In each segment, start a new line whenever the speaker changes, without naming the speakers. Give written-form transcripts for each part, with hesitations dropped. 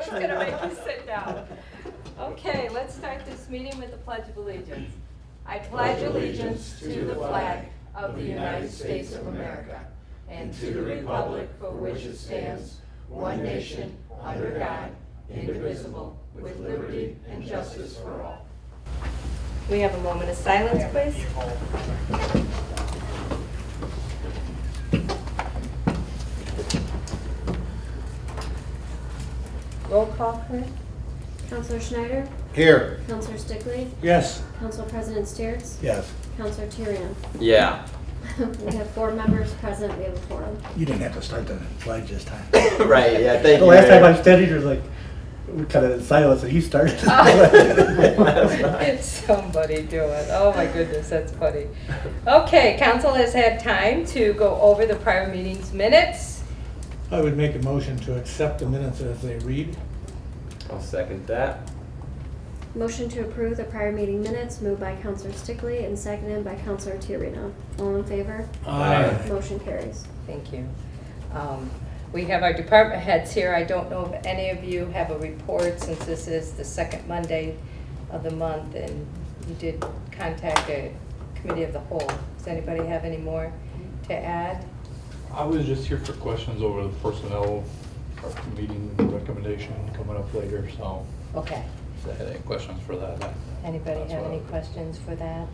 I'm gonna make you sit down. Okay, let's start this meeting with the Pledge of Allegiance. I pledge allegiance to the flag of the United States of America and to the republic for which it stands, one nation, under God, indivisible, with liberty and justice for all. We have a moment of silence, please. Roll call, Kurt.
Counselor Schneider?
Here.
Counselor Stickley?
Yes.
Council President Steers?
Yes.
Counselor Tyrion?
Yeah.
We have 4 members present. We have a quorum.
You didn't have to start the pledge this time.
Right, yeah, thank
The
you.
last time I studied, it was like, we kind of silence and you started.
It's somebody do it. Oh my goodness, that's funny. Okay, council has had time to go over the prior meeting's minutes.
I would make a motion to accept the minutes as they read.
I'll second that.
Motion to approve the prior meeting minutes moved by Counselor Stickley and seconded by Counselor Tyrion. All in favor?
Aye.
Motion carries.
Thank you. We have our department heads here. I don't know if any of you have a report since this is the second Monday of the month and you did contact a committee of the whole. Does anybody have any more to add?
I was just here for questions over the personnel meeting recommendation coming up later, so
Okay.
if they had any questions for that.
Anybody
That's
have
what I
any
would-
questions for that?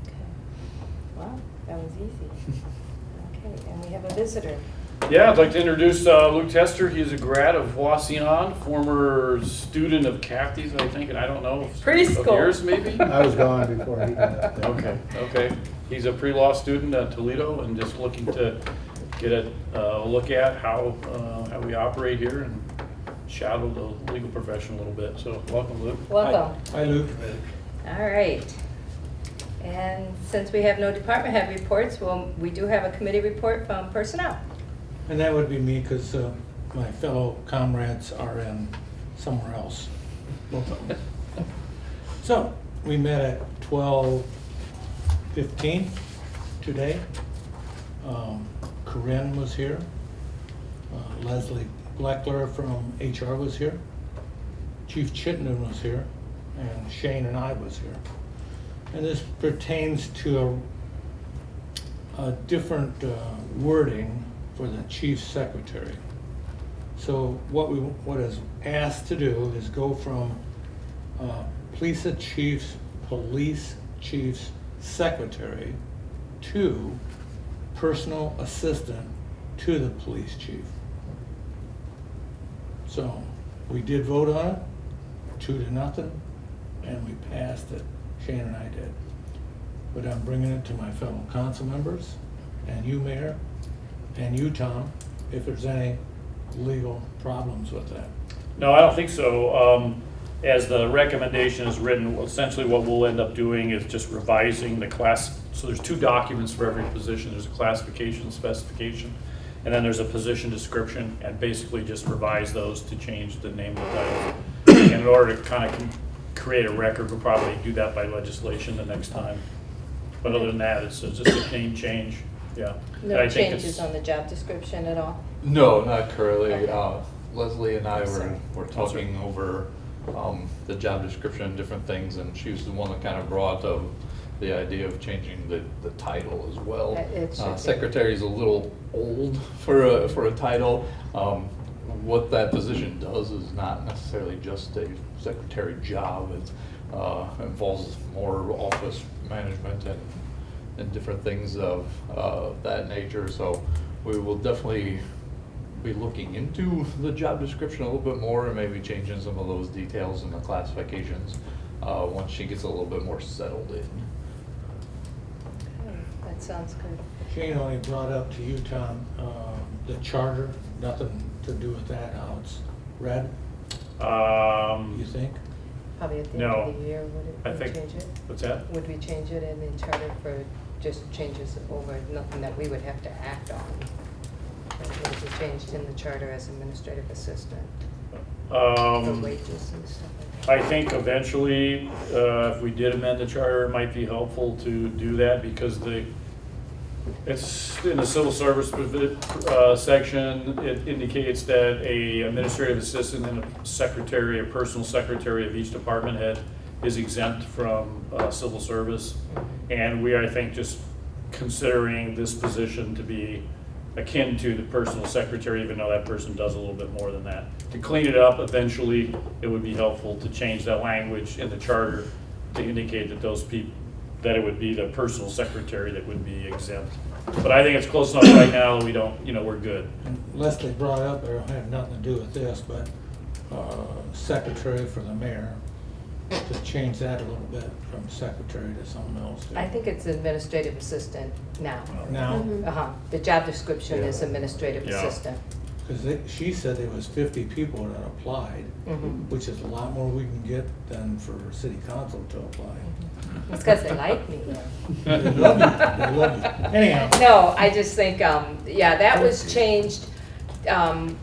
Okay. Well, that was easy. Okay, and we have a visitor.
Yeah, I'd like to introduce Luke Tester. He's a grad of Wauseon, former student of Kathy's, I think, and I don't know.
Preschool.
Of yours, maybe?
I was gone before he got up there.
Okay. He's a pre-law student at Toledo and just looking to get a look at how we operate here and shadow the legal profession a little bit. So welcome, Luke.
Welcome.
Hi, Luke.
All right. And since we have no department head reports, well, we do have a committee report from personnel.
And that would be me because my fellow comrades are in somewhere else. Both of them. So, we met at 12:15 today. Corinne was here. Leslie Bleckler from HR was here. Chief Chittenden was here. And Shane and I was here. And this pertains to a different wording for the chief secretary. So what is asked to do is go from police chief's secretary to personal assistant to the police chief. So we did vote on it, 2-0, and we passed it. Shane and I did. But I'm bringing it to my fellow council members and you, Mayor, and you, Tom, if there's any legal problems with that.
No, I don't think so. As the recommendation is written, essentially what we'll end up doing is just revising the class. So there's 2 documents for every position. There's a classification specification, and then there's a position description, and basically just revise those to change the name of the titles. And in order to kind of create a record, we'll probably do that by legislation the next time. But other than that, it's just a name change, yeah. And
No
I think
changes
it's-
on the job description at all?
No, not currently.
Okay.
Leslie and I
Sorry.
were talking over the job description, different things, and she was the one that kind of brought the idea of changing the title as well.
It should be.
Secretary is a little old for a title. What that position does is not necessarily just a secretary job. It involves more office management and different things of that nature. So we will definitely be looking into the job description a little bit more and maybe changing some of those details in the classifications once she gets a little bit more settled in.
Okay, that
sounds good.
Shane only brought up to you, Tom, the charter, nothing to do with that, how it's read, you think?
Probably at the
No.
end of the year,
I
would we
think-
change it?
What's that?
Would we change it in the charter for just changes over, nothing that we would have to act on? But it would be changed in the charter as administrative assistant, the wages and stuff like that.
I think eventually, if we did amend the charter, it might be helpful to do that because it's in the civil service section, it indicates that a administrative assistant and a secretary, a personal secretary of each department head is exempt from civil service. And we are, I think, just considering this position to be akin to the personal secretary, even though that person does a little bit more than that. To clean it up, eventually, it would be helpful to change that language in the charter to indicate that those people, that it would be the personal secretary that would be exempt. But I think it's close enough right now that we don't, we're good.
And Leslie brought up, or had nothing to do with this, but secretary for the mayor, to change that a little bit from secretary to something else.
I think it's administrative assistant now.
Now,
Uh-huh, the job description is
Yeah.
administrative
Yeah.
assistant.
because she said there was 50 people that applied,
Mhm.
which is a lot more we can get than for city council to apply.
It's because they like me.
They love you, they love you. Anyhow,
No, I just think, yeah, that was changed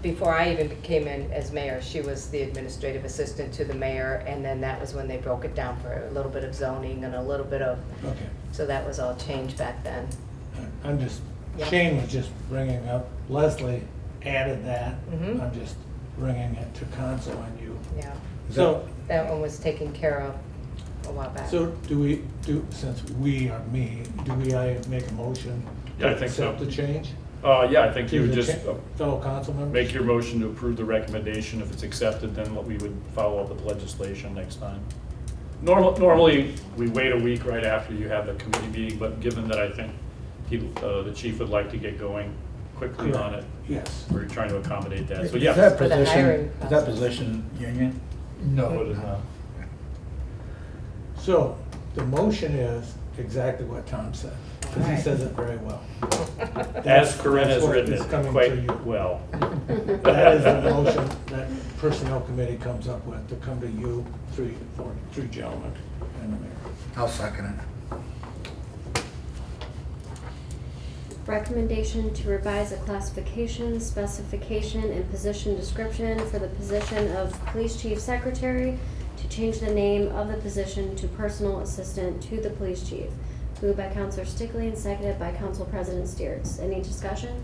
before I even came in as mayor. She was the administrative assistant to the mayor, and then that was when they broke it down for a little bit of zoning and a little bit of,
okay.
so that was all changed back then.
I'm just,
Yeah.
Shane was just bringing up, Leslie added that.
Mhm.
I'm just bringing it to council and you.
Yeah,
So,
that one was taken care of a while back.
so since we are me, I make a motion
Yeah, I
to
think so.
accept the change?
Yeah, I think you
To
would
the
just
fellow council members?
make your motion to approve the recommendation. If it's accepted, then we would follow up with legislation next time. Normally, we wait a week right after you have the committee meeting, but given that I think the chief would like to get going quickly on it,
Yes.
we're trying to accommodate that. So
Is
yes.
that
For the hiring
position, is that
process.
position union?
No, it is not.
So, the motion is exactly what Tom said, because he
Alright.
says it very well.
As Corinne has
That's what
written
is
it
coming
quite
to you.
well.
That is the motion that personnel committee comes up with, to come to you, three gentlemen and the mayor.
I'll second it.
Recommendation to revise a classification, specification, and position description for the position of police chief secretary to change the name of the position to personal assistant to the police chief. Moved by Counselor Stickley and seconded by Council President Steers. Any discussion?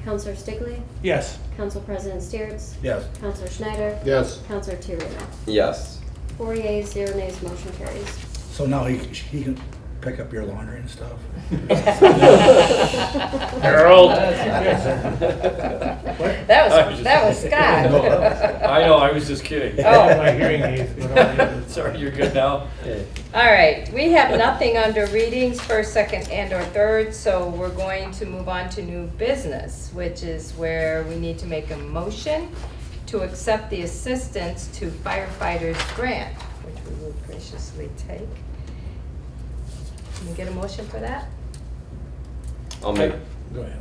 Counselor Stickley?
Yes.
Council President Steers?
Yes.
Counselor Schneider?
Yes.
Counselor Tiarena?
Yes.
4 yeas, 0 nays, motion carries.
So now he can pick up your laundry and stuff?
Harold?
That was Scott.
I know, I was just kidding.
Oh.
My hearing aids, but all I did-
Sorry, you're good now?
All right, we have nothing under readings, first, second, and or third, so we're going to move on to new business, which is where we need to make a motion to accept the assistance to firefighters grant, which we will graciously take. Can we get a motion for that?
I'll make,
Go ahead.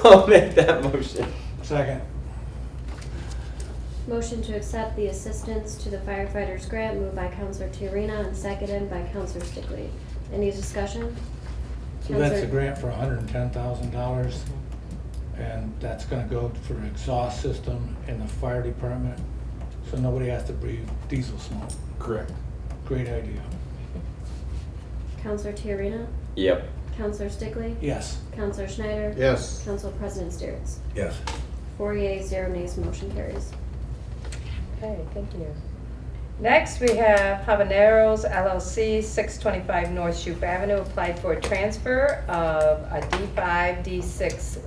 I'll make that motion.
Second.
Motion to accept the assistance to the firefighters grant moved by Counselor Tiarena and seconded by Counselor Stickley. Any discussion?
So that's a
Counselor-
grant for $110,000, and that's gonna go for an exhaust system in the fire department, so nobody has to breathe diesel smoke.
Correct.
Great idea.
Counselor Tiarena?
Yep.
Counselor Stickley?
Yes.
Counselor Schneider?
Yes.
Council President Steers?
Yes.
4 yeas, 0 nays, motion carries.
Okay, thank you. Next, we have Habaneros LLC, 625 North Shoup Avenue, applied for a transfer of a D5, D6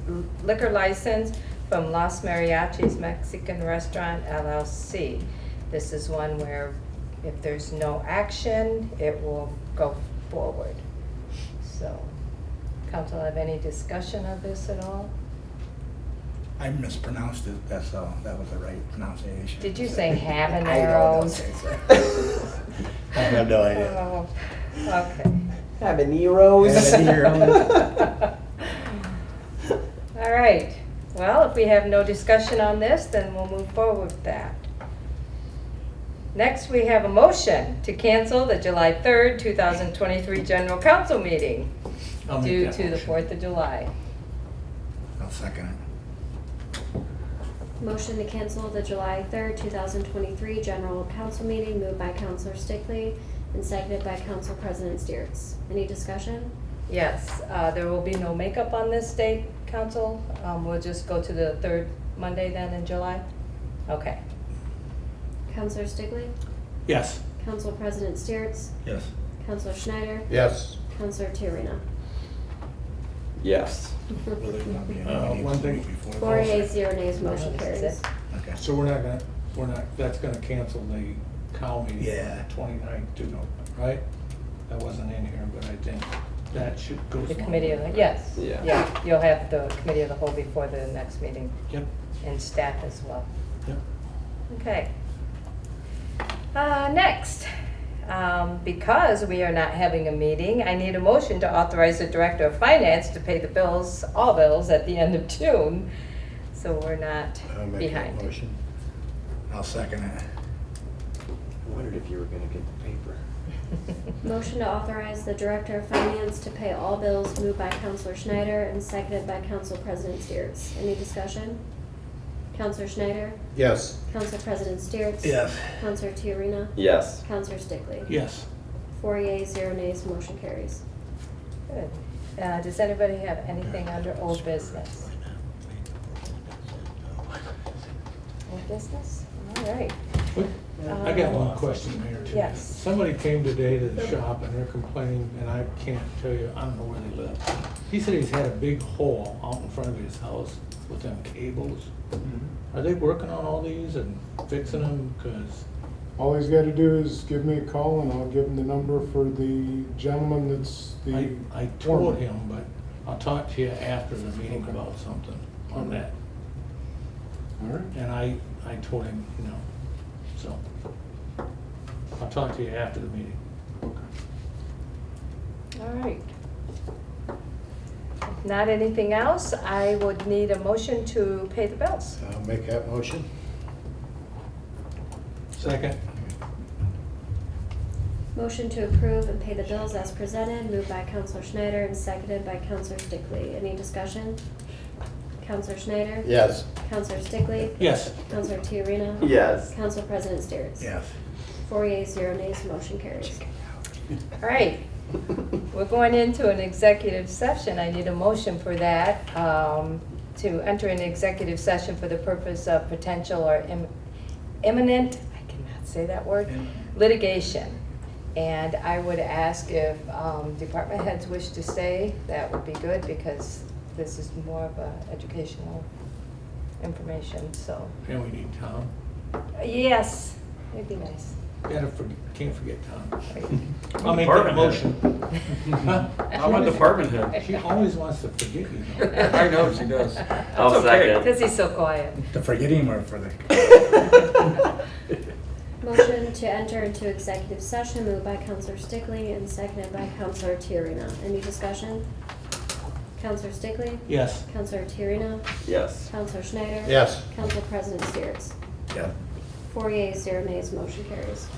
liquor license from Los Mariachis Mexican Restaurant LLC. This is one where if there's no action, it will go forward. So, council have any discussion of this at all?
I mispronounced it. That was the right pronunciation.
Did you say
I don't know.
habaneros?
I have no idea.
Oh, okay.
Habaneros.
Habaneros.
All right, well, if we have no discussion on this, then we'll move forward with that. Next, we have a motion to cancel the July 3rd, 2023 General Council meeting
I'll make
due
that
to the
motion.
4th of July.
I'll second it.
Motion to cancel the July 3rd, 2023 General Council meeting moved by Counselor Stickley and seconded by Council President Steers. Any discussion?
Yes, there will be no makeup on this date, Council. We'll just go to the third Monday then in July? Okay.
Counselor Stickley?
Yes.
Council President Steers?
Yes.
Counselor Schneider?
Yes.
Counselor Tiarena?
Yes.
Will there not be any meetings
one
the
thing-
week before?
4 yeas, 0 nays, motion
No, this is
carries.
it.
Okay.
So that's gonna cancel the cow meeting.
Yeah.
29th too, right? That wasn't in here, but I think that should go.
The committee of the, yes.
Yeah.
You'll have the committee of the whole before the next meeting
Yep,
and staff as well.
yep.
Okay. Next, because we are not having a meeting, I need a motion to authorize the Director of Finance to pay the bills, all bills, at the end of June, so we're not
I'll make
behind.
that motion.
I'll second it.
I wondered if you were gonna get the paper.
Motion to authorize the Director of Finance to pay all bills moved by Counselor Schneider and seconded by Council President Steers. Any discussion? Counselor Schneider?
Yes.
Council President Steers?
Yes.
Counselor Tiarena?
Yes.
Counselor Stickley?
Yes.
4 yeas, 0 nays, motion carries.
Good. Does anybody have anything under old business? Old business? All right.
I got one question, Mayor, too.
Yes.
Somebody came today to the shop and they're complaining, and I can't tell you, I don't know where they live. He said he's had a big hole out in front of his house with them cables. Are they working on all these and fixing them? Because
All he's gotta do is give me a call and I'll give him the number for the gentleman that's the.
I told him, but I'll talk to you after the meeting about something on that.
All right.
And I told him, so I'll talk to you after the meeting.
All right. If not anything else, I would need a motion to pay the bills.
I'll make that motion.
Second?
Motion to approve and pay the bills as presented, moved by Counselor Schneider and seconded by Counselor Stickley. Any discussion? Counselor Schneider?
Yes.
Counselor Stickley?
Yes.
Counselor Tiarena?
Yes.
Council President Steers?
Yes.
4 yeas, 0 nays, motion carries.
All right. We're going into an executive session. I need a motion for that, to enter an executive session for the purpose of potential or imminent, I cannot say that word, litigation. And I would ask if department heads wish to stay, that would be good, because this is more of a educational information, so.
And we need Tom.
Yes, it'd be nice.
Can't forget Tom. I'll make that
Department
motion.
How about department head?
She always wants to forget me.
I know, she does.
I'll
That's okay.
second.
Because he's so quiet.
To forget him or for the?
Motion to enter into executive session, moved by Counselor Stickley and seconded by Counselor Tiarena. Any discussion? Counselor Stickley?
Yes.
Counselor Tiarena?
Yes.
Counselor Schneider?
Yes.
Council President Steers?
Yeah.
4 yeas, 0 nays, motion carries.